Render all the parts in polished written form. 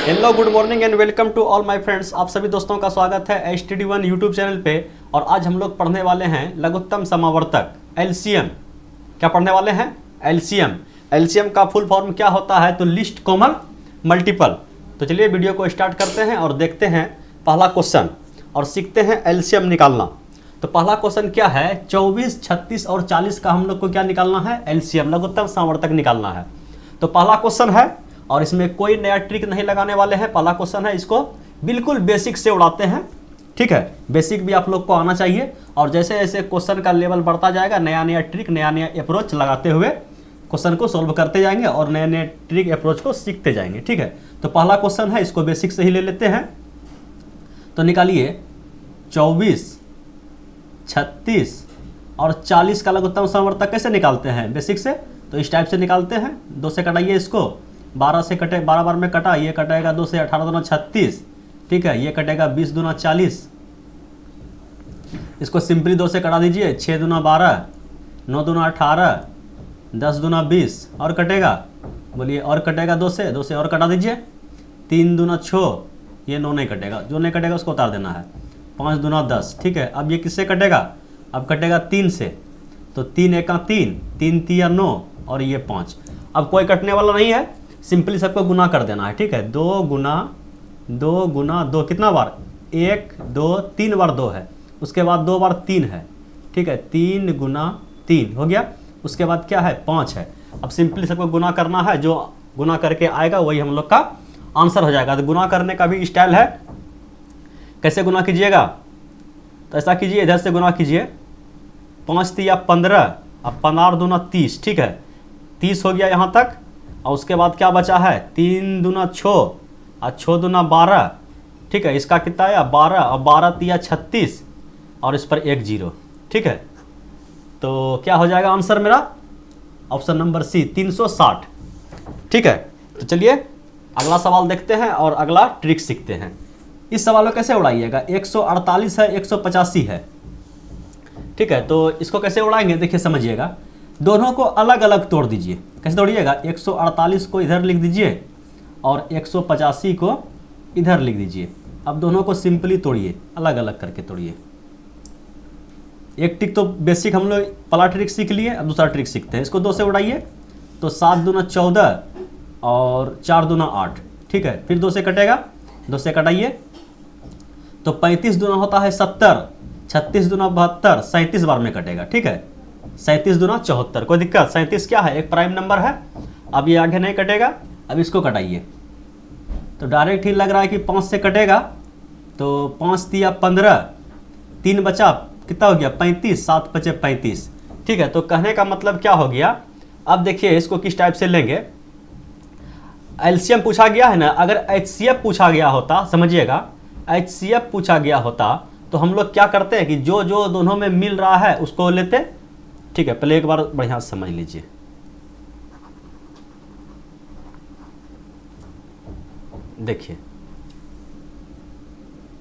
Hello good morning and welcome to all my friends. आप सभी दोस्तों का स्वागत है HTD1 यूट्यूब चैनल पे। और आज हम लोग पढ़ने वाले हैं लघुत्तम समावर्तक LCM। क्या पढ़ने वाले हैं? LCM का फुल फॉर्म क्या होता है? तो लिस्ट कॉमन मल्टीपल। तो चलिए वीडियो को स्टार्ट करते हैं और देखते हैं पहला क्वेश्चन और सीखते हैं LCM निकालना। तो पहला क्वेश्चन क्या है? 24, 36 और 40 का हम लोग को क्या निकालना है? LCM लघुत्तम समावर्तक निकालना है। तो पहला क्वेश्चन है और इसमें कोई नया ट्रिक नहीं लगाने वाले हैं। पहला क्वेश्चन है, इसको बिल्कुल बेसिक से उड़ाते हैं। ठीक है, बेसिक भी आप लोग को आना चाहिए और जैसे जैसे क्वेश्चन का लेवल बढ़ता जाएगा नया नया ट्रिक नया नया अप्रोच लगाते हुए क्वेश्चन को सोल्व करते जाएंगे और नए नए ट्रिक अप्रोच को सीखते जाएंगे। ठीक है, तो पहला क्वेश्चन है, इसको बेसिक से ही ले लेते हैं। तो निकालिए 24, 36 और 40 का लघुत्तम समावर्तक कैसे निकालते हैं? बेसिक से। तो इस टाइप से निकालते हैं। 2 से कटाइए इसको, 12 से कटे, 12 बार में कटा, ये कटेगा 2 से, 18 दूना 36। ठीक है, ये कटेगा 20 दूना 40। इसको सिंपली 2 से कटा दीजिए, 6 दूना 12, 9 दूना 18, 10 दूना 20 और कटेगा, बोलिए और कटेगा 2 से और कटा दीजिए, 3 दूना 6, ये 9 नहीं कटेगा, जो नहीं कटेगा उसको उतार देना है, 5 दूना 10। ठीक है, अब ये किससे कटेगा? अब कटेगा 3 से। तो 3 एका 3, 3 तिया 9 और ये 5। अब कोई कटने वाला नहीं है, सिंपली सबको गुना कर देना है। ठीक है, 2 गुना 2 कितना बार? 1 2 3 बार 2 है, उसके बाद 2 बार 3 है। ठीक है, 3 गुना 3 हो गया। उसके बाद क्या है? 5 है। अब सिंपली सबको गुना करना है, जो गुना करके आएगा वही हम लोग का आंसर हो जाएगा। तो गुना करने का भी स्टाइल है, कैसे गुना कीजिएगा? तो ऐसा कीजिए, इधर से गुना कीजिए, 5 तिया 15, अब 15 दूना 30। ठीक है, 30 हो गया यहाँ तक। और उसके बाद क्या बचा है? 3 दूना 6 और 6 दूना 12। ठीक है, इसका कितना आया? 12 और 12 तिया 36 और इस पर 1 0। ठीक है, तो क्या हो जाएगा आंसर मेरा? Option number C, 360। ठीक है, तो चलिए अगला सवाल देखते हैं और अगला ट्रिक सीखते हैं। इस सवाल को कैसे उड़ाइएगा? 148 है, 185 है। ठीक है, तो इसको कैसे उड़ाएंगे देखिए, समझिएगा। दोनों को अलग अलग तोड़ दीजिए। कैसे तोड़िएगा? 148 को इधर लिख दीजिए और 185 को इधर लिख दीजिए। अब दोनों को सिंपली तोड़िए, अलग अलग करके तोड़िए। एक ट्रिक तो बेसिक हम लोग पहला ट्रिक सीख लिए, अब दूसरा ट्रिक सीखते हैं। इसको 2 से उड़ाइए, तो 7 दूना 14 और 4 दूना 8। ठीक है, फिर 2 से कटेगा, 2 से कटाइए, तो 35 दूना होता है 70, 36 दूना 72, 37 बार में कटेगा। ठीक है, 37 दूना 74। कोई दिक्कत? 37 क्या है? एक प्राइम नंबर है। अब ये आगे नहीं कटेगा, अब इसको कटाइए। तो डायरेक्ट ही लग रहा है कि 5 से कटेगा, तो 5 तिया 15, 3 बचा, कितना हो गया? 35, 7 बचे 35। ठीक है, तो कहने का मतलब क्या हो गया? अब देखिए इसको किस टाइप से लेंगे। LCM पूछा गया है ना, अगर HCF पूछा गया होता, समझिएगा, HCF पूछा गया होता तो हम लोग क्या करते हैं कि जो जो दोनों में मिल रहा है उसको लेते। ठीक है, पहले एक बार बढ़िया से समझ लीजिए। देखिए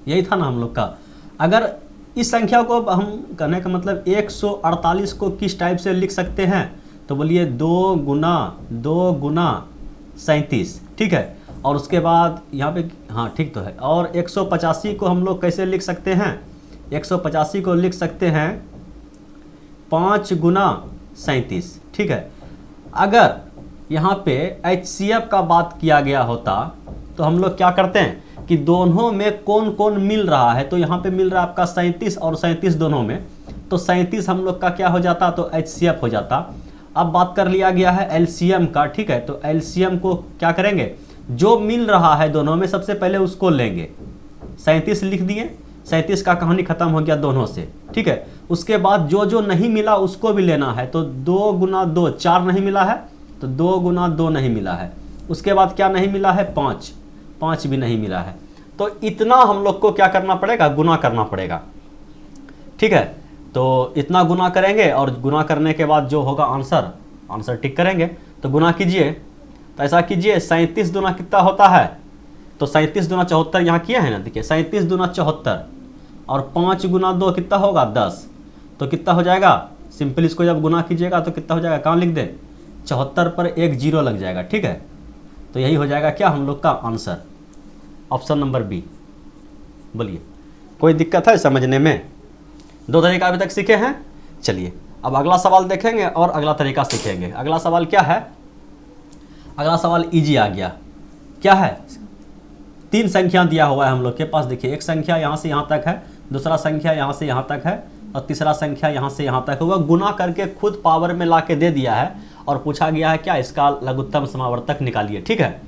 यही था ना हम लोग का। अगर इस संख्या को हम कहने का मतलब 148 को किस टाइप से लिख सकते हैं? तो बोलिए 2 गुना 37। ठीक है, और उसके बाद यहाँ पे, हाँ ठीक तो है। और 185 को हम लोग कैसे लिख सकते हैं? 185 को लिख सकते हैं 5 गुना 37। ठीक है, अगर यहाँ पे HCF का बात किया गया होता तो हम लोग क्या करते हैं कि दोनों में कौन कौन मिल रहा है? तो यहाँ पे मिल रहा है आपका 37 और 37 दोनों में, तो 37 हम लोग का क्या हो जाता? तो HCF हो जाता। अब बात कर लिया गया है LCM का। ठीक है, तो LCM को क्या करेंगे? जो मिल रहा है दोनों में सबसे पहले उसको लेंगे। 37 लिख दिए, 37 का कहानी खत्म हो गया दोनों से। ठीक है, उसके बाद जो जो नहीं मिला उसको भी लेना है। तो 2 गुना 2, 4 नहीं मिला है, तो 2 गुना 2 नहीं मिला है। उसके बाद क्या नहीं मिला है? 5 भी नहीं मिला है। तो इतना हम लोग को क्या करना पड़ेगा? गुना करना पड़ेगा। ठीक है, तो इतना गुना करेंगे और गुना करने के बाद जो होगा आंसर टिक करेंगे। तो गुना कीजिए, तो ऐसा कीजिए, 37 दूना कितना होता है? तो 37 दूना 74 यहाँ किया है ना। देखिए 37 दूना 74 और 5 गुना 2 कितना होगा? 10। तो कितना हो जाएगा? सिंपल इसको जब गुना कीजिएगा तो कितना हो जाएगा? कहाँ लिख दे? 74 पर 1 0 लग जाएगा। ठीक है, तो यही हो जाएगा क्या? हम लोग का आंसर। Option number B. बोलिए कोई दिक्कत है समझने में? दो तरीका अभी तक सीखे हैं। चलिए अब अगला सवाल देखेंगे और अगला तरीका सीखेंगे। अगला सवाल क्या है? अगला सवाल इजी आ गया। क्या है? 3 संख्या दिया हुआ है हम लोग के पास। देखिए एक संख्या यहाँ से यहाँ तक है, दूसरा संख्या यहाँ से यहाँ तक है और तीसरा संख्या यहाँ से यहाँ तक है। वह गुना करके खुद पावर में ला के दे दिया है और पूछा गया है क्या, इसका लघुत्तम समावर्तक निकालिए। ठीक है,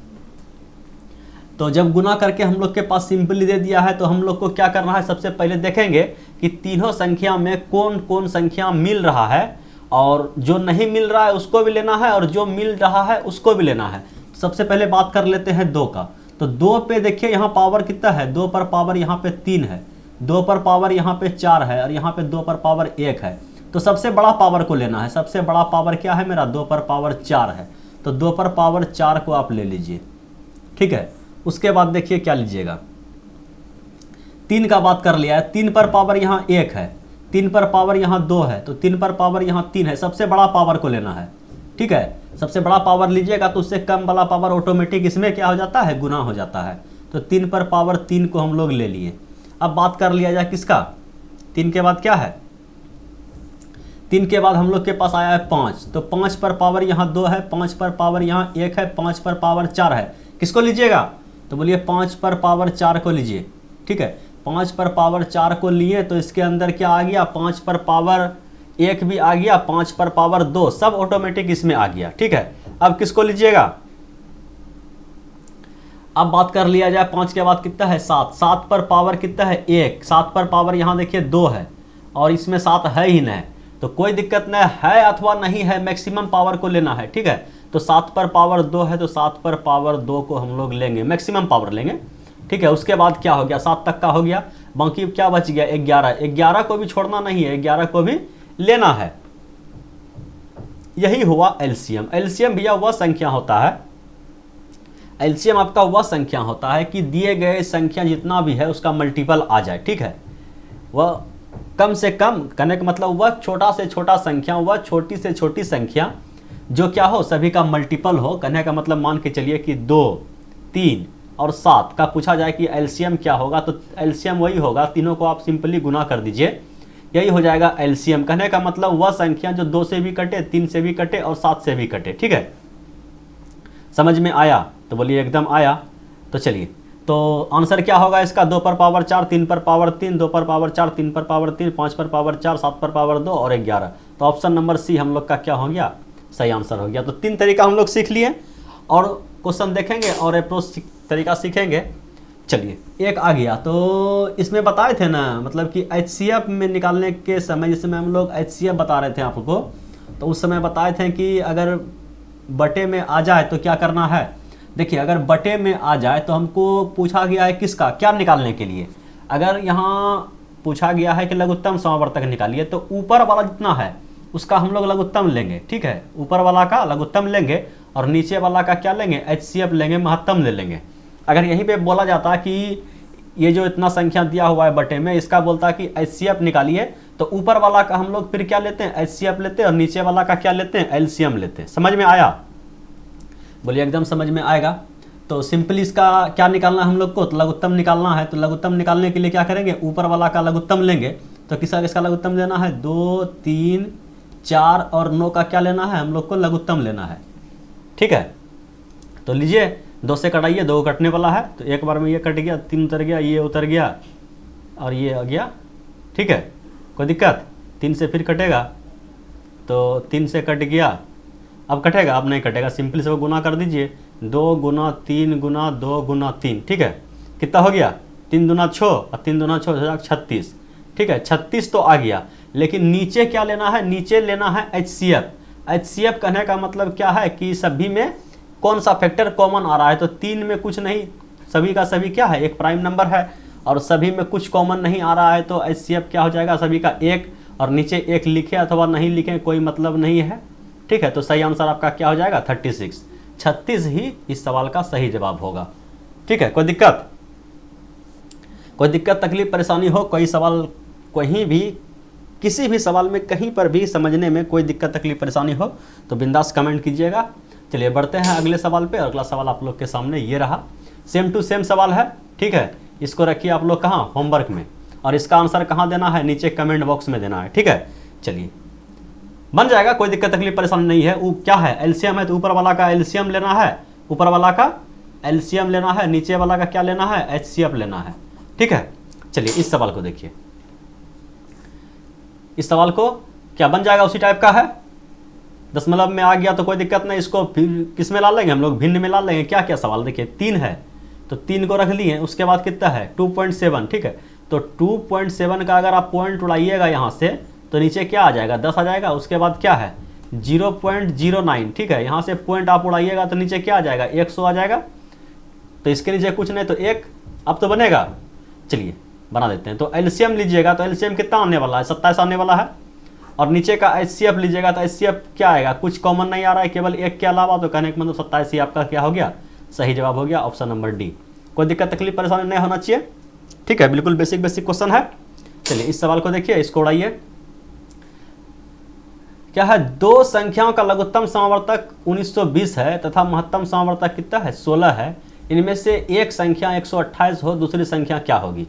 तो जब गुना करके हम लोग के पास सिंपली दे दिया है तो हम लोग को क्या करना है, सबसे पहले देखेंगे कि तीनों संख्या में कौन कौन संख्या मिल रहा है और जो नहीं मिल रहा है उसको भी लेना है और जो मिल रहा है उसको भी लेना है। सबसे पहले बात कर लेते हैं 2 का। तो 2 पे देखिए यहाँ पावर कितना है, 2 पर पावर यहाँ पे 3 है, 2 पर पावर यहाँ पे 4 है और यहाँ पे 2 पर पावर 1 है। तो सबसे बड़ा पावर को लेना है। सबसे बड़ा पावर क्या है मेरा, 2 पर पावर 4 है। तो 2 पर पावर 4 को आप ले लीजिए। ठीक है, उसके बाद देखिए क्या लीजिएगा, 3 का बात कर लिया है। 3 पर पावर यहाँ 1 है, 3 पर पावर यहाँ 2 है, तो 3 पर पावर यहाँ 3 है। सबसे बड़ा पावर को लेना है। ठीक है, सबसे बड़ा पावर लीजिएगा तो उससे कम वाला पावर ऑटोमेटिक इसमें क्या हो जाता है, गुना हो जाता है। तो 3 पर पावर 3 को हम लोग ले लिए। अब बात कर लिया जाए किसका, 3 के बाद क्या है, 3 के बाद हम लोग के पास आया है 5। तो 5 पर पावर यहाँ 2 है, 5 पर पावर यहाँ 1 है, 5 पर पावर 4 है। किसको लीजिएगा, तो बोलिए 5 पर पावर 4 को लीजिए। ठीक है, 5 पर पावर 4 को लिए तो इसके अंदर क्या आ गया, 5 पर पावर 1 भी आ गया, 5 पर पावर 2 सब ऑटोमेटिक इसमें आ गया। ठीक है, अब किसको लीजिएगा, अब बात कर लिया जाए 5 के बाद कितना है 7। 7 पर पावर कितना है 1, 7 पर पावर यहाँ देखिए 2 है और इसमें 7 है ही नहीं। तो कोई दिक्कत नहीं है अथवा नहीं है, मैक्सिमम पावर को लेना है। ठीक है, तो 7 पर पावर 2 है तो 7 पर पावर 2 को हम लोग लेंगे, मैक्सिमम पावर लेंगे। ठीक है, उसके बाद क्या हो गया, 7 तक का हो गया, बाकी क्या बच गया 11। 11 को भी छोड़ना नहीं है, 11 को भी लेना है। यही हुआ एलसीएम। एलसीएम भैया वह संख्या होता है, एलसीएम आपका वह संख्या होता है कि दिए गए संख्या जितना भी है उसका मल्टीपल आ जाए। ठीक है, वह कम से कम कहने का मतलब वह छोटा से छोटा संख्या, वह छोटी से छोटी संख्या जो क्या हो सभी का मल्टीपल हो। कहने का मतलब मान के चलिए कि 2, 3 और 7 का पूछा जाए कि एलसीएम क्या होगा, तो एलसीएम वही होगा, तीनों को आप सिंपली गुना कर दीजिए, यही हो जाएगा एलसीएम। कहने का मतलब वह संख्या जो 2 से भी कटे, 3 से भी कटे और 7 से भी कटे। ठीक है, समझ में आया, तो बोलिए एकदम आया। तो चलिए, तो आंसर क्या होगा इसका, 2 पर पावर 4, 3 पर पावर 3, 2 पर पावर 4, 3 पर पावर 3, 5 पर पावर 4, 7 पर पावर 2 और 11। तो ऑप्शन नंबर सी हम लोग का क्या हो गया, सही आंसर हो गया। तो 3 तरीका हम लोग सीख लिए और क्वेश्चन देखेंगे और अप्रोच तरीका सीखेंगे। चलिए एक आ गया, तो इसमें बताए थे ना, मतलब कि एचसीएफ में निकालने के समय जिसमें हम लोग एचसीएफ बता रहे थे आपको, तो उस समय बताए थे कि अगर बटे में आ जाए तो क्या करना है। देखिए अगर बटे में आ जाए तो हमको पूछा गया है किसका, क्या निकालने के लिए। अगर यहाँ पूछा गया है कि लघुत्तम समावर्तक निकालिए, तो ऊपर वाला जितना है उसका हम लोग लघुत्तम लेंगे। ठीक है, ऊपर वाला का लघुत्तम लेंगे और नीचे वाला का क्या लेंगे, एचसीएफ लेंगे, महत्तम ले लेंगे। अगर यहीं पे बोला जाता कि ये जो इतना संख्या दिया हुआ है बटे में, इसका बोलता कि एचसीएफ निकालिए, तो ऊपर वाला का हम लोग फिर क्या लेते हैं, एचसीएफ लेते हैं और नीचे वाला का क्या लेते हैं, एलसीएम लेते हैं। समझ में आया, बोलिए एकदम समझ में आएगा। तो सिंपली इसका क्या निकालना है हम लोग को, तो लघुत्तम निकालना है। तो लघुत्तम निकालने के लिए क्या करेंगे, ऊपर वाला का लघुत्तम लेंगे। तो किसका किसका लघुत्तम लेना है, 2, 3, 4 और 9 का क्या लेना है, हम लोग को लघुत्तम लेना है। ठीक है, तो लीजिए 2 से कटाइए, 2 कटने वाला है, तो एक बार में ये कट गया, 3 उतर गया, ये उतर गया और ये आ गया। ठीक है, कोई दिक्कत, 3 से फिर कटेगा, तो 3 से कट गया, अब कटेगा, अब नहीं कटेगा, सिंपली से वो गुना कर दीजिए, 2 गुना 3 गुना 2 गुना 3। ठीक है, कितना हो गया, 3 दूना 6 और 3 दूना 6 36। ठीक है, 36 तो आ गया, लेकिन नीचे क्या लेना है, नीचे लेना है एचसीएफ। एचसीएफ कहने का मतलब क्या है कि सभी में कौन सा फैक्टर कॉमन आ रहा है। तो 3 में कुछ नहीं, सभी का सभी क्या है, एक प्राइम नंबर है और सभी में कुछ कॉमन नहीं आ रहा है, तो एचसीएफ क्या हो जाएगा, सभी का 1 और नीचे 1 लिखे अथवा नहीं लिखे कोई मतलब नहीं है। ठीक है, तो सही आंसर आपका क्या हो जाएगा, 36। 36 ही इस सवाल का सही जवाब होगा। ठीक है, कोई दिक्कत, कोई दिक्कत तकलीफ परेशानी हो, कोई सवाल कहीं भी किसी भी सवाल में कहीं पर भी समझने में कोई दिक्कत तकलीफ परेशानी हो तो बिंदास कमेंट कीजिएगा। चलिए बढ़ते हैं अगले सवाल पे। अगला सवाल आप लोग के सामने ये रहा, सेम टू सेम सवाल है। ठीक है, इसको रखिए आप लोग कहाँ, होमवर्क में, और इसका आंसर कहाँ देना है, नीचे कमेंट बॉक्स में देना है। ठीक है, चलिए बन जाएगा, कोई दिक्कत तकलीफ परेशानी नहीं है। वो क्या है, एलसीएम है, तो ऊपर वाला का एलसीएम लेना है, ऊपर वाला का एलसीएम लेना है, नीचे वाला का क्या लेना है, एचसीएफ लेना है। ठीक है, चलिए इस सवाल को देखिए, इस सवाल को क्या बन जाएगा, उसी टाइप का है, दशमलव में आ गया तो कोई दिक्कत नहीं, इसको फिर किस में ला लेंगे हम लोग, भिन्न में ला लेंगे। क्या क्या सवाल देखिए, 3 है तो 3 को रख लिए, उसके बाद कितना है 2.7। ठीक है, तो 2.7 का अगर आप पॉइंट उड़ाइएगा यहाँ से तो नीचे क्या आ जाएगा, 10 आ जाएगा। उसके बाद क्या है 0.09। ठीक है, यहाँ से पॉइंट आप उड़ाइएगा तो नीचे क्या आ जाएगा, 100 आ जाएगा। तो इसके नीचे कुछ नहीं तो 1, अब तो बनेगा। चलिए बना देते हैं। तो एलसीएम लीजिएगा तो एलसीएम कितना आने वाला है, 27 आने वाला है। और नीचे का एचसीएफ लीजिएगा तो एचसीएफ क्या आएगा, कुछ कॉमन नहीं आ रहा है, केवल 1 के अलावा। तो कहने का मतलब 27 ही आपका क्या हो गया, सही जवाब हो गया, ऑप्शन नंबर डी। कोई दिक्कत तकलीफ परेशानी नहीं होना चाहिए। ठीक है, बिल्कुल बेसिक क्वेश्चन है। चलिए इस सवाल को देखिए, इसको उड़ाइए। क्या है, 2 संख्याओं का लघुत्तम समावर्तक 1920 है तथा महत्तम समावर्तक कितना है, 16 है। इनमें से एक संख्या 128 हो, दूसरी संख्या क्या होगी।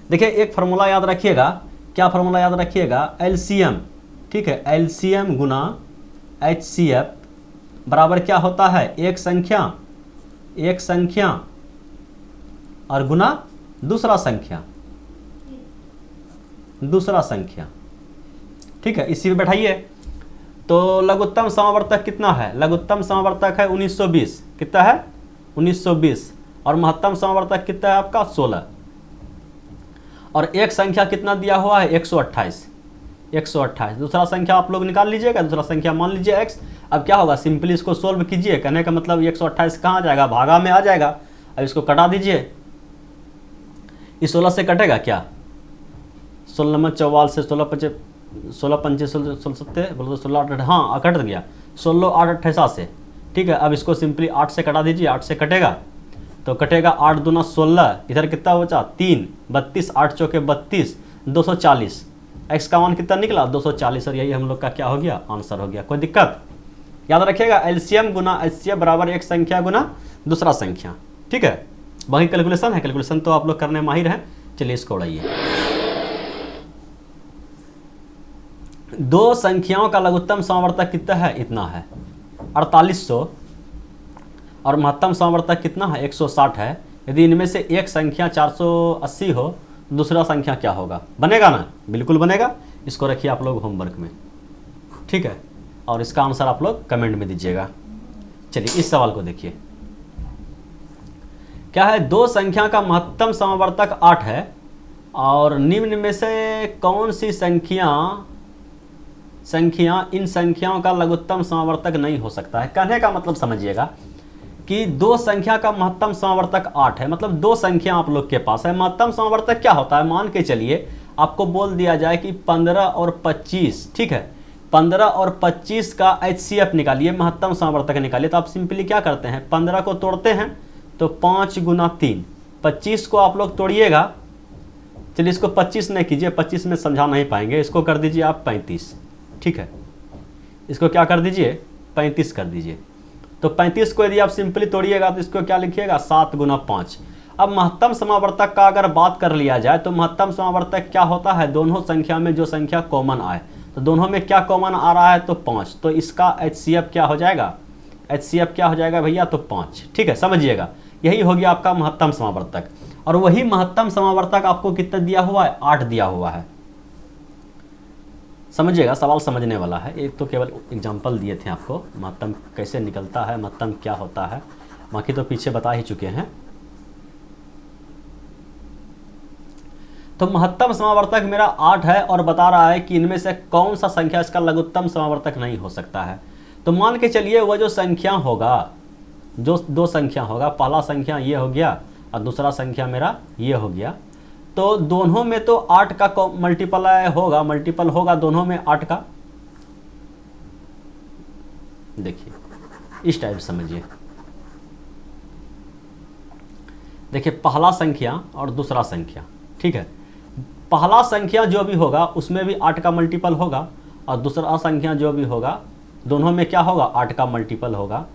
देखिए एक फार्मूला याद रखिएगा, क्या फार्मूला याद रखिएगा, एलसीएम। ठीक है, एलसीएम गुना एचसीएफ बराबर क्या होता है, एक संख्या और गुना दूसरा संख्या। ठीक है, इसी में बैठाइए। तो लघुत्तम समावर्तक कितना है, लघुत्तम समावर्तक है 1920, कितना है 1920, और महत्तम समावर्तक कितना है आपका 16, और एक संख्या कितना दिया हुआ है 128। दूसरा संख्या आप लोग निकाल लीजिएगा, दूसरा संख्या मान लीजिए x। अब क्या होगा, सिंपली इसको सोल्व कीजिए, कहने का मतलब 128 कहाँ जाएगा, भागा में आ जाएगा। अब इसको कटा दीजिए, इस 16 से कटेगा क्या, 16 44 से 16 25 16 7 बोलो तो 16 8, हाँ कट गया, 16 8 28 से। ठीक है, अब इसको सिंपली 8 से कटा दीजिए, 8 से कटेगा तो कटेगा 8 दूना 16, इधर कितना बचा 3, 32, 8 चौके 32, 240। एक्स का मान कितना निकला 240, और यही हम लोग का क्या हो गया, आंसर हो गया। कोई दिक्कत, याद रखिएगा एलसीएम गुना एचसीएफ बराबर एक संख्या गुना दूसरा संख्या। ठीक है, बाकी कैलकुलेशन है, कैलकुलेशन तो आप लोग करने माहिर हैं। चलिए इसको उड़ाइए। 2 संख्याओं का लघुत्तम समावर्तक कितना है, इतना है 4800, और महत्तम समावर्तक कितना है 160 है। यदि इनमें से एक संख्या 480 हो, दूसरा संख्या क्या होगा, बनेगा ना, बिल्कुल बनेगा। इसको रखिए आप लोग होमवर्क में। ठीक है, और इसका आंसर आप लोग कमेंट में दीजिएगा। चलिए इस सवाल को देखिए, क्या है, 2 संख्या का महत्तम समावर्तक 8 है और निम्न में से कौन सी संख्या इन संख्याओं का लघुत्तम समावर्तक नहीं हो सकता है। कहने का मतलब समझिएगा कि 2 संख्या का महत्तम समावर्तक 8 है, मतलब 2 संख्या आप लोग के पास है। महत्तम समावर्तक क्या होता है, मान के चलिए आपको बोल दिया जाए कि 15 और 25। ठीक है, 15 और 25 का एचसीएफ निकालिए, महत्तम समावर्तक निकालिए। तो आप सिंपली क्या करते हैं, 15 को तोड़ते हैं तो 5 गुना 3, 25 को आप लोग तोड़िएगा। चलिए इसको 25 नहीं कीजिए, 25 में समझा नहीं पाएंगे, इसको कर दीजिए आप 35। ठीक है, इसको क्या कर दीजिए 35 कर दीजिए। तो 35 को यदि आप सिंपली तोड़िएगा तो इसको क्या लिखिएगा 7 गुना 5। अब महत्तम समावर्तक का अगर बात कर लिया जाए तो महत्तम समावर्तक क्या होता है, दोनों संख्या में जो संख्या कॉमन आए। तो दोनों में क्या कॉमन आ रहा है तो 5, तो इसका एचसीएफ क्या हो जाएगा, एचसीएफ क्या हो जाएगा भैया, तो 5। ठीक है, समझिएगा, यही हो गया आपका महत्तम समावर्तक। और वही महत्तम समावर्तक आपको कितना दिया हुआ है, 8 दिया हुआ है। समझिएगा, सवाल समझने वाला है। एक तो केवल एग्जाम्पल दिए थे आपको, महत्तम कैसे निकलता है, महत्तम क्या होता है, बाकी तो पीछे बता ही चुके हैं। तो महत्तम समावर्तक मेरा 8 है और बता रहा है कि इनमें से कौन सा संख्या इसका लघुत्तम समावर्तक नहीं हो सकता है। तो मान के चलिए वो जो संख्या होगा, जो 2 संख्या होगा, पहला संख्या ये हो गया और दूसरा संख्या मेरा ये हो गया। तो दोनों में तो 8 का मल्टीपल होगा दोनों में 8 का। देखिए इस टाइप समझिए, देखिए पहला संख्या और दूसरा संख्या। ठीक है, पहला संख्या जो भी होगा उसमें भी 8 का मल्टीपल होगा, और दूसरा संख्या जो भी होगा दोनों में क्या होगा 8 का मल्टीपल होगा।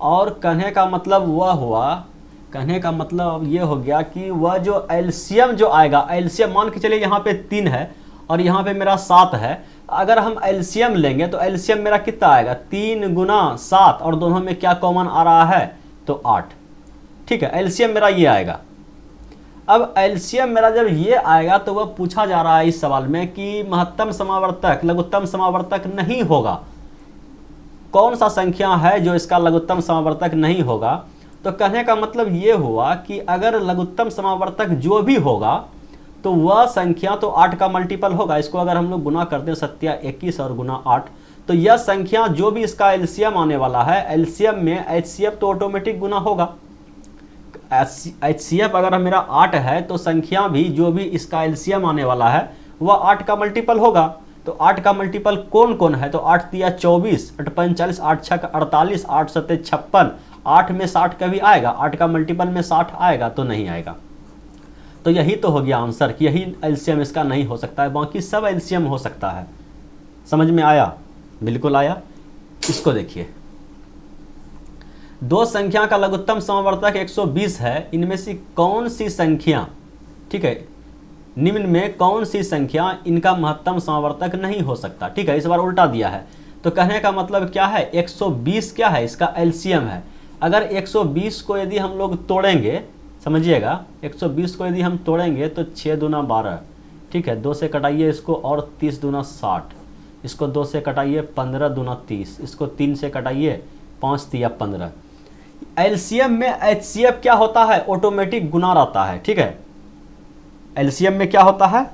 और कहने का मतलब वह हुआ कहने का मतलब ये हो गया कि वह जो एलसीएम जो आएगा, एलसीएम मान के चलिए यहाँ पे 3 है और यहाँ पे मेरा 7 है, अगर हम एलसीएम लेंगे तो एलसीएम मेरा कितना आएगा, 3 गुना 7 और दोनों में क्या कॉमन आ रहा है, तो 8। ठीक है, एलसीएम मेरा ये आएगा। अब एलसीएम मेरा जब ये आएगा तो वह पूछा जा रहा है इस सवाल में कि महत्तम समावर्तक लघुत्तम समावर्तक नहीं होगा, कौन सा संख्या है जो इसका लघुत्तम समावर्तक नहीं होगा। तो कहने का मतलब ये हुआ कि अगर लघुत्तम समावर्तक जो भी होगा तो वह संख्या तो 8 का मल्टीपल होगा। इसको अगर हम लोग गुना करते हैं 7 21 और गुना 8, तो यह संख्या जो भी इसका एलसीएम आने वाला है, एलसीएम में एचसीएफ तो ऑटोमेटिक गुना होगा। एचसीएफ अगर मेरा 8 है तो संख्या भी जो भी इसका एलसीएम आने वाला है वह 8 का मल्टीपल होगा। तो 8 का मल्टीपल कौन कौन है, तो 8 तिया 24, 8 पंच 40, 8 छक 48, 8 सत्ते 56, 8 में 60 का भी आएगा, 8 का मल्टीपल में 60 आएगा तो नहीं आएगा। तो यही तो हो गया आंसर कि यही एलसीएम इसका नहीं हो सकता है, बाकी सब एलसीएम हो सकता है। समझ में आया? बिल्कुल आया। इसको देखिए, दो संख्या का लघुत्तम समावर्तक 120 है, इनमें से कौन सी संख्या, ठीक है, निम्न में कौन सी संख्या इनका महत्तम समावर्तक नहीं हो सकता। ठीक है, इस बार उल्टा दिया है। तो कहने का मतलब क्या है, 120 क्या है, इसका एलसीएम है। अगर 120 को यदि हम लोग तोड़ेंगे, समझिएगा, 120 को यदि हम तोड़ेंगे तो 6 दूना 12, ठीक है, 2 से कटाइए इसको और 30 दूना 60, इसको 2 से कटाइए 15 दूना 30, इसको 3 से कटाइए 5 तिया 15। एलसीएम में एचसीएफ क्या होता है, ऑटोमेटिक गुना रहता है। ठीक है, एलसीएम में क्या होता है,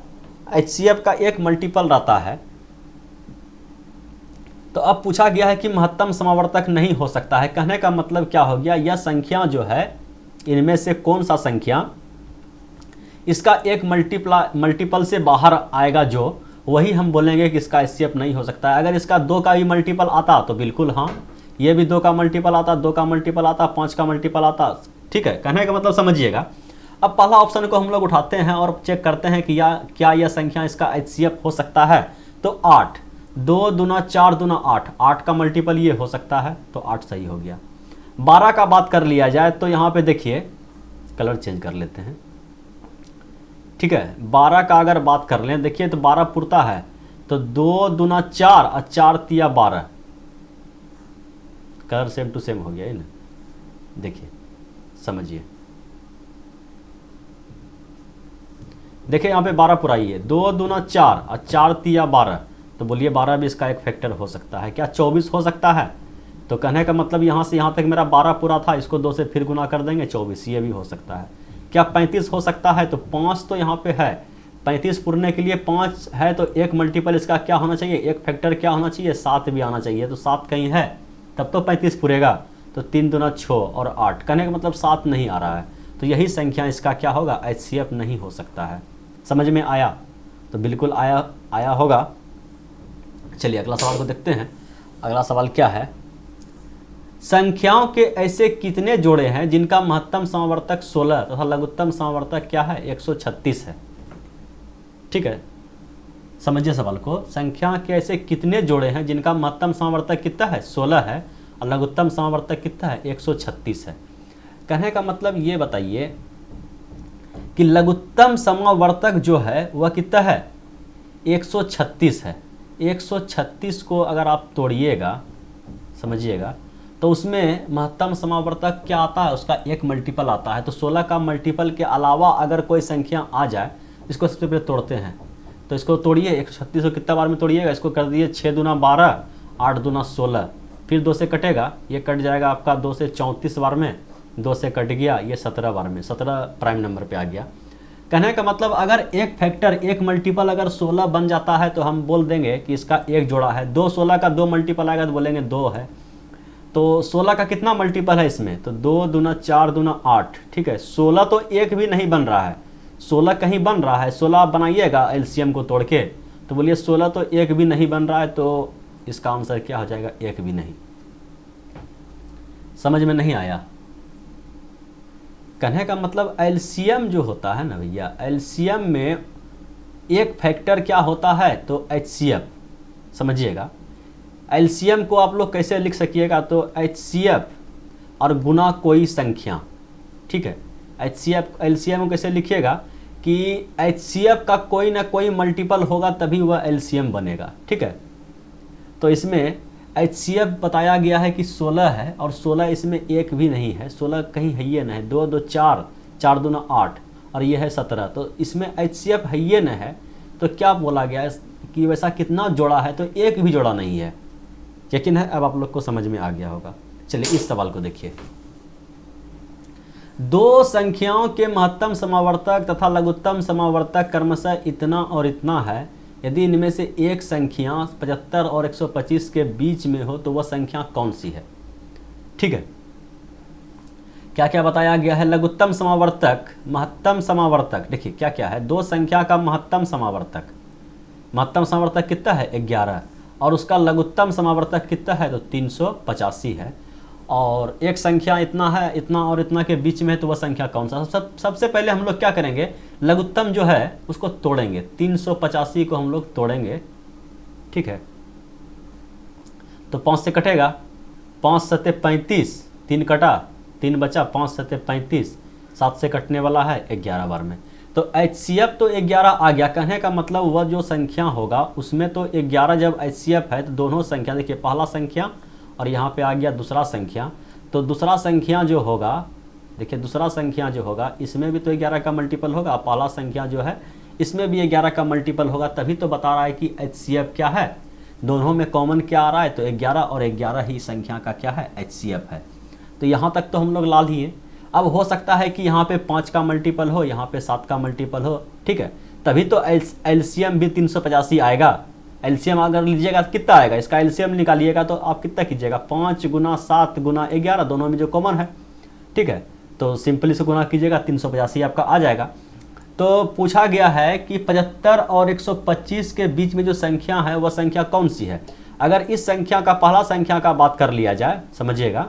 एचसीएफ का एक मल्टीपल रहता है। तो अब पूछा गया है कि महत्तम समावर्तक नहीं हो सकता है। कहने का मतलब क्या हो गया, यह संख्या जो है इनमें से कौन सा संख्या इसका एक मल्टीपल से बाहर आएगा, जो वही हम बोलेंगे कि इसका एचसीएफ नहीं हो सकता है। अगर इसका 2 का भी मल्टीपल आता तो बिल्कुल हाँ, ये भी 2 का मल्टीपल आता, 2 का मल्टीपल आता, 5 का मल्टीपल आता। ठीक है, कहने का मतलब समझिएगा। अब पहला ऑप्शन को हम लोग उठाते हैं और चेक करते हैं कि क्या यह संख्या इसका एचसीएफ हो सकता है। तो 8, 2 दूना 4 दूना 8, 8 का मल्टीपल ये हो सकता है, तो 8 सही हो गया। 12 का बात कर लिया जाए तो यहाँ पे देखिए, कलर चेंज कर लेते हैं। ठीक है, 12 का अगर बात कर लें, देखिए तो 12 पुरता है, तो 2 दूना 4 और 4 तिया 12, कलर सेम टू सेम हो गया है ना। देखिए समझिए, देखिए यहाँ पे 12 पुराई है, 2 दूना 4 और 4 तिया 12, तो बोलिए 12 भी इसका एक फैक्टर हो सकता है। क्या 24 हो सकता है? तो कहने का मतलब यहाँ से यहाँ तक मेरा 12 पूरा था, इसको 2 से फिर गुना कर देंगे 24, ये भी हो सकता है। क्या 35 हो सकता है? तो 5 तो यहाँ पे है, 35 पुरने के लिए 5 है, तो एक मल्टीपल इसका क्या होना चाहिए, एक फैक्टर क्या होना चाहिए, 7 भी आना चाहिए। तो 7 कहीं है तब तो 35 पुरेगा। तो 3 दूना 6 और 8, कहने का मतलब 7 नहीं आ रहा है। तो यही संख्या इसका क्या होगा, एचसीएफ नहीं हो सकता है। समझ में आया? तो बिल्कुल आया होगा। चलिए अगला सवाल को देखते हैं। अगला सवाल क्या है, संख्याओं के ऐसे कितने जोड़े हैं जिनका महत्तम समावर्तक 16 तथा लघुत्तम समावर्तक क्या है, 136 है। ठीक है, समझिए सवाल को। संख्या के ऐसे कितने जोड़े हैं जिनका महत्तम समावर्तक कितना है, 16 है, और लघुत्तम समावर्तक कितना है, 136 है। कहने का मतलब ये बताइए कि लघुत्तम समावर्तक जो है वह कितना है, 136 है। 136 को अगर आप तोड़िएगा, समझिएगा, तो उसमें महत्तम समावर्तक क्या आता है, उसका एक मल्टीपल आता है। तो 16 का मल्टीपल के अलावा अगर कोई संख्या आ जाए, इसको सबसे पहले तोड़ते हैं। तो इसको तोड़िए, 136 को कितना बार में तोड़िएगा, इसको कर दिए 6 दूना 12, 8 दूना 16, फिर 2 से कटेगा, ये कट जाएगा आपका 2 से 34 बार में, 2 से कट गया ये 17 बार में, 17 प्राइम नंबर पे आ गया। कहने का मतलब अगर एक फैक्टर, एक मल्टीपल अगर 16 बन जाता है तो हम बोल देंगे कि इसका एक जोड़ा है। 2 16 का 2 मल्टीपल आएगा तो बोलेंगे 2 है। तो 16 का कितना मल्टीपल है इसमें, तो 2 दूना 4 दूना 8। ठीक है, 16 तो एक भी नहीं बन रहा है, 16 कहीं बन रहा है। 16 आप बनाइएगा एलसीएम को तोड़ के, तो बोलिए 16 तो एक भी नहीं बन रहा है, तो इसका आंसर क्या हो जाएगा, एक भी नहीं। समझ में नहीं आया? कहने का मतलब एलसीएम जो होता है ना भैया, एलसीएम में एक फैक्टर क्या होता है, तो एचसीएफ। समझिएगा, एलसीएम को आप लोग कैसे लिख सकिएगा, तो एचसीएफ और गुना कोई संख्या। ठीक है। HCF LCM कैसे लिखिएगा कि HCF का कोई ना कोई मल्टीपल होगा तभी वह LCM बनेगा, ठीक है। तो इसमें HCF बताया गया है कि 16 है और 16 इसमें एक भी नहीं है, 16 कहीं है ये नहीं, 2 2 4, 4 दूना 8 और ये है 17, तो इसमें HCF है ये न है। तो क्या बोला गया है कि वैसा कितना जोड़ा है, तो एक भी जोड़ा नहीं है। यकीन है अब आप लोग को समझ में आ गया होगा। चलिए इस सवाल को देखिए। दो संख्याओं के महत्तम समावर्तक तथा लघुत्तम समावर्तक क्रमशः इतना और इतना है। यदि इनमें से एक संख्या 75 और 125 के बीच में हो तो वह संख्या कौन सी है, ठीक है। क्या क्या बताया गया है? लघुत्तम समावर्तक, महत्तम समावर्तक, देखिए क्या क्या है। दो संख्या का महत्तम समावर्तक, महत्तम समावर्तक कितना है 11, और उसका लघुत्तम समावर्तक कितना है तो 385 है। और एक संख्या इतना है, इतना और इतना के बीच में है, तो वह संख्या कौन सा? सबसे पहले हम लोग क्या करेंगे, लघुत्तम जो है उसको तोड़ेंगे। 385 को हम लोग तोड़ेंगे, ठीक है। तो 5 से कटेगा, 5 सत्ते 35, 3 कटा, 3 बचा, 5 सत्ते 35, 7 से कटने वाला है 11 बार में। तो HCF तो 11 आ गया। कहने का मतलब वह जो संख्या होगा उसमें तो 11 जब HCF है तो दोनों संख्या, देखिए पहला संख्या और यहाँ पे आ गया दूसरा संख्या, तो दूसरा संख्या जो होगा, देखिए दूसरा संख्या जो होगा इसमें भी तो 11 का मल्टीपल होगा, पहला संख्या जो है इसमें भी 11 का मल्टीपल होगा। तभी तो बता रहा है कि HCF क्या है, दोनों में कॉमन क्या आ रहा है, तो 11 और 11 ही संख्या का क्या है, HCF है। तो यहाँ तक तो हम लोग ला लिए। अब हो सकता है कि यहाँ पे 5 का मल्टीपल हो, यहाँ पे 7 का मल्टीपल हो, ठीक है। तभी तो LCM भी 385 आएगा। LCM अगर लीजिएगा तो कितना आएगा, इसका LCM निकालिएगा तो आप कितना कीजिएगा, 5 गुना 7 गुना 11, दोनों में जो कॉमन है, ठीक है। तो सिंपली से गुना कीजिएगा, 385 आपका आ जाएगा। तो पूछा गया है कि 75 और 125 के बीच में जो संख्या है वह संख्या कौन सी है। अगर इस संख्या का पहला संख्या का बात कर लिया जाए, समझिएगा,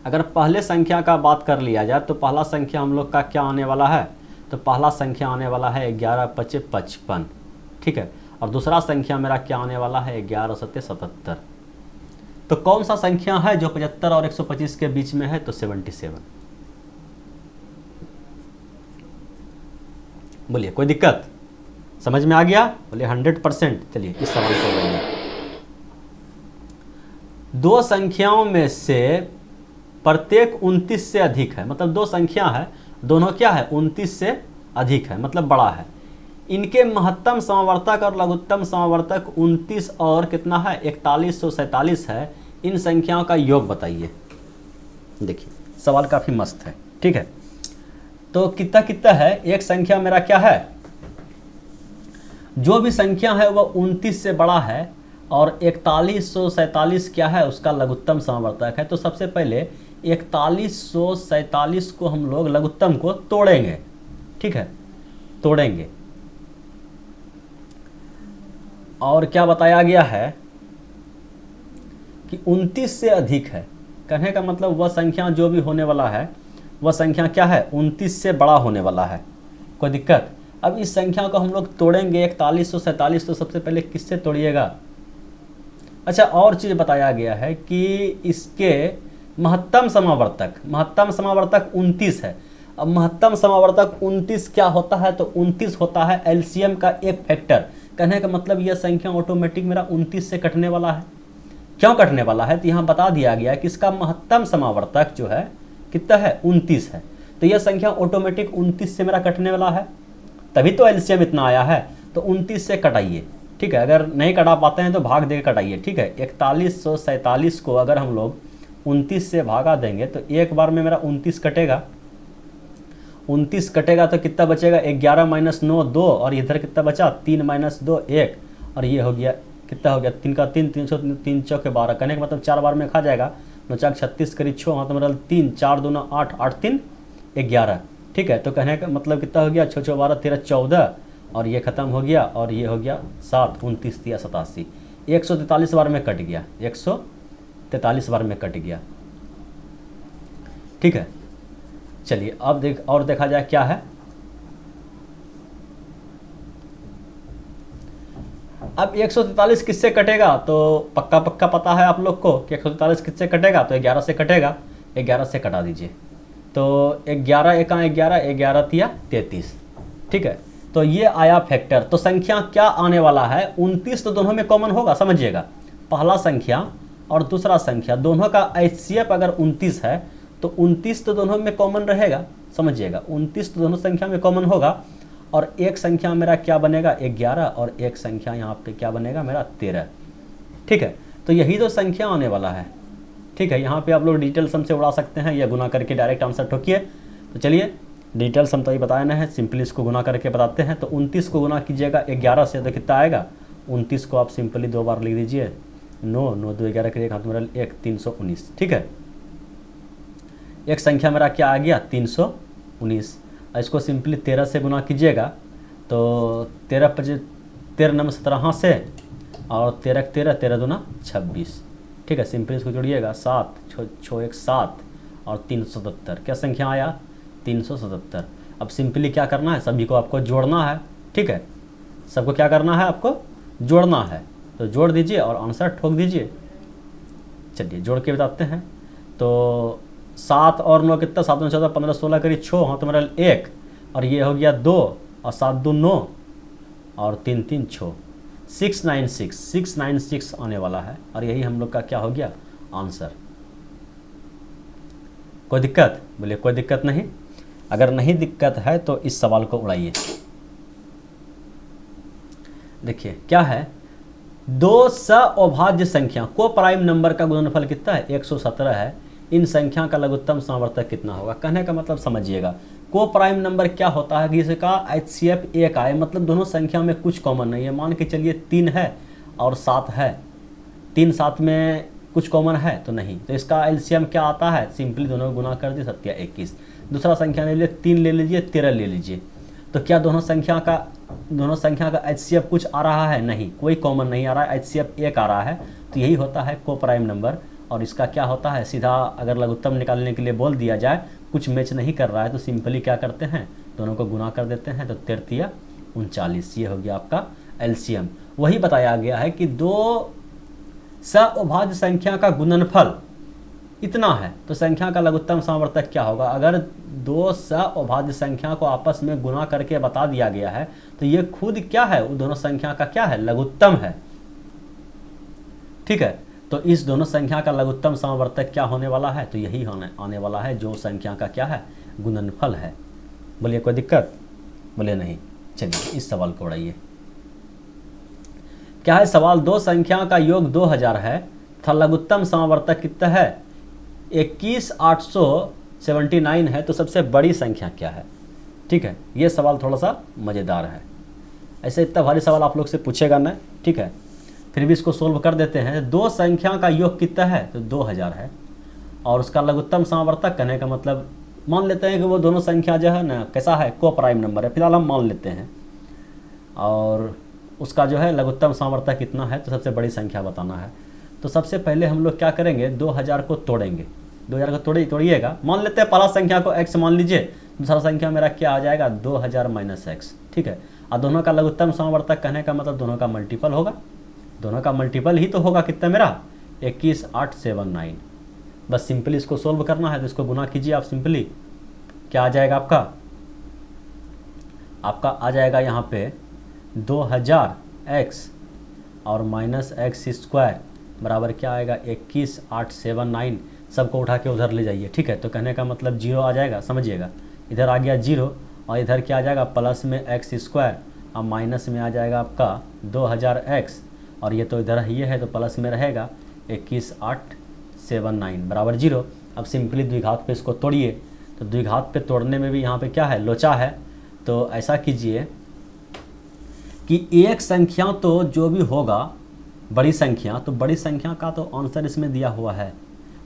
अगर पहले संख्या का बात कर लिया जाए तो पहला संख्या हम लोग का क्या आने वाला है, तो पहला संख्या आने वाला है 11 5 55, ठीक है। और दूसरा संख्या मेरा क्या आने वाला है 11 7 77। तो कौन सा संख्या है जो 75 और 125 के बीच में है, तो 77। बोलिए कोई दिक्कत, समझ में आ गया? बोलिए 100%। चलिए इस सवाल को लेंगे। दो संख्याओं में से प्रत्येक 29 से अधिक है, मतलब दो संख्या है, दोनों क्या है 29 से अधिक है, मतलब बड़ा है। इनके महत्तम समावर्तक और लघुत्तम समावर्तक 29 और कितना है 4147 है। इन संख्याओं का योग बताइए। देखिए सवाल काफ़ी मस्त है, ठीक है। तो कितना कितना है, एक संख्या मेरा क्या है, जो भी संख्या है वह 29 से बड़ा है और 4147 क्या है उसका लघुत्तम समावर्तक है। तो सबसे पहले 4147 को हम लोग लघुत्तम को तोड़ेंगे, ठीक है, तोड़ेंगे। और क्या बताया गया है कि 29 से अधिक है। कहने का मतलब वह संख्या जो भी होने वाला है वह संख्या क्या है 29 से बड़ा होने वाला है। कोई दिक्कत? अब इस संख्या को हम लोग तोड़ेंगे 4147। तो सबसे पहले किससे तोड़िएगा? अच्छा, और चीज़ बताया गया है कि इसके महत्तम समावर्तक 29 है। अब महत्तम समावर्तक 29 क्या होता है, तो 29 होता है LCM का एक फैक्टर। कहने का मतलब यह संख्या ऑटोमेटिक मेरा 29 से कटने वाला है। क्यों कटने वाला है, तो यहाँ बता दिया गया कि इसका महत्तम समावर्तक जो है कितना है 29 है। तो यह संख्या ऑटोमेटिक 29 से मेरा कटने वाला है, तभी तो LCM इतना आया है। तो 29 से कटाइए, ठीक है। अगर नहीं कटा पाते हैं तो भाग दे के कटाइए, ठीक है। 4147 को अगर हम लोग 29 से भागा देंगे तो एक बार में मेरा 29 कटेगा। 29 कटेगा तो कितना बचेगा 11 - 9 2, और इधर कितना बचा 3 - 2 1, और ये हो गया कितना हो गया 3 का 3, 3 चौके 12। कहने का मतलब 4 बार में खा जाएगा। 9 4 36 करीब 6, हाँ तो मतलब 3 4 2 8 8 3 11, ठीक है। तो कहने का मतलब कितना हो गया 6 6 12 13 14, और ये ख़त्म हो गया, और ये हो गया 7 29 3 87। 143 बार में कट गया, 143 बार में कट गया, ठीक है। चलिए अब देखा जाए क्या है। अब 143 किससे कटेगा, तो पक्का पता है आप लोग को कि 143 किससे कटेगा, तो 11 से कटेगा। 11 से कटा दीजिए, तो 11 एका 11, 11 तिया 33, ठीक है। तो ये आया फैक्टर। तो संख्या क्या आने वाला है, 29 तो दोनों में कॉमन होगा, समझिएगा। पहला संख्या और दूसरा संख्या दोनों का HCF अगर 29 है तो 29 तो दोनों में कॉमन रहेगा, समझिएगा। 29 तो दोनों संख्या में कॉमन होगा। और एक संख्या मेरा क्या बनेगा 11, और एक संख्या यहाँ पे क्या बनेगा मेरा 13, ठीक है। तो यही तो संख्या आने वाला है, ठीक है। यहाँ पे आप लोग डिजिटल सम से उड़ा सकते हैं या गुना करके डायरेक्ट आंसर ठोकिए। तो चलिए डिजिटल सम तो ही बताया ना है, सिंपली इसको गुना करके बताते हैं। तो 29 को गुना कीजिएगा 11 से तो कितना आएगा, 29 को आप सिंपली 2 बार लिख दीजिए, 9, 9 2 11 के एक हाथ मेरा 1, 319, ठीक है। एक संख्या मेरा क्या आ गया 319। इसको सिंपली 13 से गुना कीजिएगा तो 13 नंबर 17 से, और 13 13, 13 दूना 26, ठीक है। सिंपली इसको जोड़िएगा 7 6 1 7 और 377, क्या संख्या आया 377। अब सिंपली क्या करना है, सभी को आपको जोड़ना है, ठीक है। सबको क्या करना है, आपको जोड़ना है। तो जोड़ दीजिए और आंसर ठोक दीजिए। चलिए जोड़ के बताते हैं। तो 7 और 9 कितना, 7 9 14 15 16 करीब 6, हाँ तो मेरा 1, और ये हो गया 2, और 7 2 9, और 3 3 6, 696 आने वाला है। और यही हम लोग का क्या हो गया आंसर। कोई दिक्कत, बोलिए कोई दिक्कत नहीं। अगर नहीं दिक्कत है तो इस सवाल को उड़ाइए। देखिए क्या है, 2 अभाज्य संख्या को प्राइम नंबर का गुणनफल कितना है 117 है। इन संख्या का लघुत्तम समावर्तक कितना होगा। कहने का मतलब समझिएगा, को प्राइम नंबर क्या होता है कि इसका HCF 1 आए, मतलब दोनों संख्या में कुछ कॉमन नहीं है। मान के चलिए 3 है और 7 है, 3 7 में कुछ कॉमन है तो नहीं, तो इसका LCM क्या आता है, सिंपली दोनों गुना कर दिए 7 या 21। दूसरा संख्या ले लीजिए 3 ले लीजिए 13 ले लीजिए। तो क्या दोनों संख्या का HCF कुछ आ रहा है, नहीं, कोई कॉमन नहीं आ रहा है, HCF 1 आ रहा है। तो यही होता है को प्राइम नंबर। और इसका क्या होता है, सीधा अगर लघुत्तम निकालने के लिए बोल दिया जाए, कुछ मैच नहीं कर रहा है तो सिंपली क्या करते हैं, दोनों को गुना कर देते हैं। तो 13 39, ये हो गया आपका LCM। वही बताया गया है कि 2 अभाज्य संख्या का गुणनफल इतना है तो संख्या का लघुत्तम समावर्तक क्या होगा। अगर 2 अभाज्य संख्या को आपस में गुना करके बता दिया गया है तो ये खुद क्या है, वो दोनों संख्या का क्या है, लघुत्तम है, ठीक है। तो इस दोनों संख्या का लघुत्तम समावर्तक क्या होने वाला है, तो यही आने वाला है जो संख्या का क्या है, गुणनफल है। बोलिए कोई दिक्कत, बोलिए नहीं। चलिए इस सवाल को उड़ाइए। क्या है सवाल, 2 संख्या का योग 2000 है तथा लघुत्तम समावर्तक कितना है 21879 है, तो सबसे बड़ी संख्या क्या है। ठीक है, ये सवाल थोड़ा सा मज़ेदार है। ऐसे इतना भारी सवाल आप लोग से पूछेगा ना, ठीक है, फिर भी इसको सोल्व कर देते हैं। 2 संख्या का योग कितना है, तो 2000 है, और उसका लघुत्तम समावर्तक कहने का मतलब मान लेते हैं कि वो दोनों संख्या जो है ना कैसा है, को प्राइम नंबर है, फिलहाल हम मान लेते हैं। और उसका जो है लघुत्तम समावर्तक कितना है, तो सबसे बड़ी संख्या बताना है। तो सबसे पहले हम लोग क्या करेंगे, 2000 को तोड़ेंगे। 2000 को तोड़िएगा, मान लेते हैं पहला संख्या को x मान लीजिए, दूसरा संख्या मेरा क्या आ जाएगा 2000 माइनस एक्स, ठीक है। और दोनों का लघुत्तम समावर्तक कहने का मतलब दोनों का मल्टीपल होगा, दोनों का मल्टीपल ही तो होगा कितना मेरा 21879। बस सिंपली इसको सोल्व करना है, तो इसको गुना कीजिए आप सिंपली, क्या आ जाएगा आपका आ जाएगा यहाँ पे 2000x और माइनस एक्स स्क्वायर बराबर क्या आएगा 21879। सबको उठा के उधर ले जाइए, ठीक है। तो कहने का मतलब 0 आ जाएगा, समझिएगा, इधर आ गया 0 और इधर क्या आ जाएगा प्लस में एक्स स्क्वायर और माइनस में आ जाएगा आपका 2000x, और ये तो इधर ये है तो प्लस में रहेगा 21879 बराबर 0। अब सिंपली द्विघात पे इसको तोड़िए, तो द्विघात पे तोड़ने में भी यहाँ पे क्या है, लोचा है। तो ऐसा कीजिए कि एक संख्या तो जो भी होगा बड़ी संख्या, तो बड़ी संख्या का तो आंसर इसमें दिया हुआ है।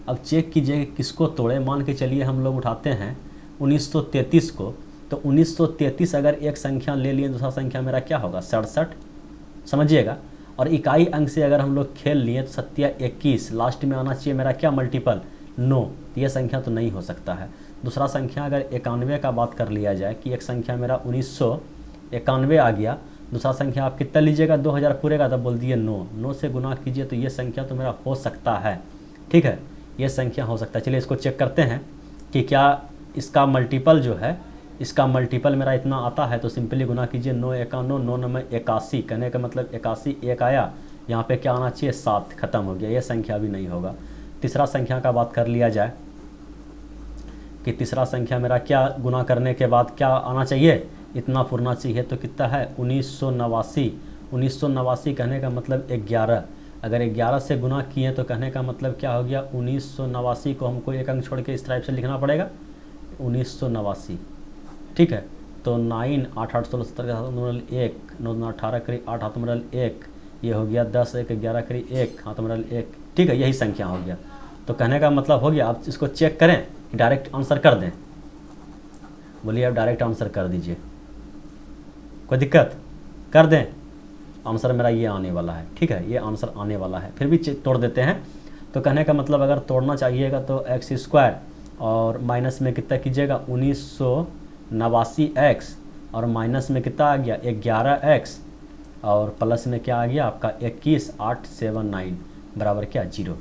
अब चेक कीजिए कि किसको तोड़े। मान के चलिए हम लोग उठाते हैं 1933 को, तो 1933 अगर एक संख्या ले लिए, दूसरा संख्या मेरा क्या होगा 67, समझिएगा। और इकाई अंक से अगर हम लोग खेल लिए तो 7 21, लास्ट में आना चाहिए मेरा क्या मल्टीपल 9, तो यह संख्या तो नहीं हो सकता है। दूसरा संख्या अगर 91 का बात कर लिया जाए कि एक संख्या मेरा 1991 आ गया, दूसरा संख्या आप कितना लीजिएगा 2000 पूरे का, तब बोल दिए 9 से गुना कीजिए, तो ये संख्या तो मेरा हो सकता है, ठीक है, ये संख्या हो सकता है। चलिए इसको चेक करते हैं कि क्या इसका मल्टीपल जो है, इसका मल्टीपल मेरा इतना आता है तो सिंपली गुना कीजिए, 9 एका 9, 9 9 81, कहने का मतलब 81 एक आया, यहाँ पे क्या आना चाहिए 7, खत्म हो गया, ये संख्या भी नहीं होगा। तीसरा संख्या का बात कर लिया जाए कि तीसरा संख्या मेरा क्या गुना करने के बाद क्या आना चाहिए, इतना पुरना चाहिए, तो कितना है 1989। 1989 कहने का मतलब 11, अगर 11 से गुना किए तो कहने का मतलब क्या हो गया 1989 को हमको एक अंक छोड़ के इस टाइप से लिखना पड़ेगा 1989, ठीक है। तो 9 8 8 16 17 1 9 9 18 करी 8 हाथ मरल 1, ये हो गया 10 1 11 करी 1 हाथ मरल 1, ठीक है, यही संख्या हो गया। तो कहने का मतलब हो गया, आप इसको चेक करें, डायरेक्ट आंसर कर दें, बोलिए आप डायरेक्ट आंसर कर दीजिए, कोई दिक्कत, कर दें, आंसर मेरा ये आने वाला है, ठीक है, ये आंसर आने वाला है। फिर भी तोड़ देते हैं, तो कहने का मतलब अगर तोड़ना चाहिएगा तो x² और माइनस में कितना कीजिएगा 1989x, और माइनस में कितना आ गया 11x, और प्लस में क्या आ गया आपका 21879 बराबर क्या 0।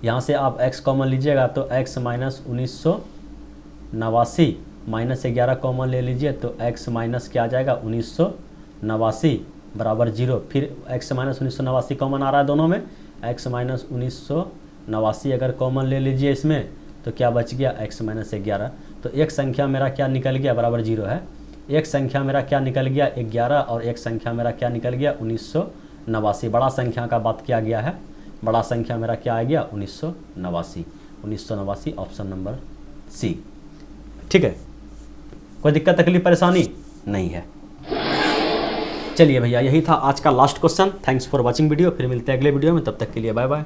यहाँ से आप x कॉमन लीजिएगा तो x माइनस 1989 माइनस 11 कॉमन ले लीजिए तो x माइनस क्या आ जाएगा 1989 बराबर 0। फिर x माइनस 1989 कॉमन आ रहा है दोनों में, x माइनस 1989 अगर कॉमन ले लीजिए इसमें तो क्या बच गया x माइनस 11। तो एक संख्या मेरा क्या निकल गया बराबर 0 है, एक संख्या मेरा क्या निकल गया 11 और एक संख्या मेरा क्या निकल गया 1989। बड़ा संख्या का बात किया गया है, बड़ा संख्या मेरा क्या आ गया 1989। 1989 ऑप्शन नंबर सी, ठीक है, कोई दिक्कत तकलीफ परेशानी नहीं है। चलिए भैया, यही था आज का last question. Thanks for watching video, फिर मिलते हैं अगले वीडियो में, तब तक के लिए बाय बाय।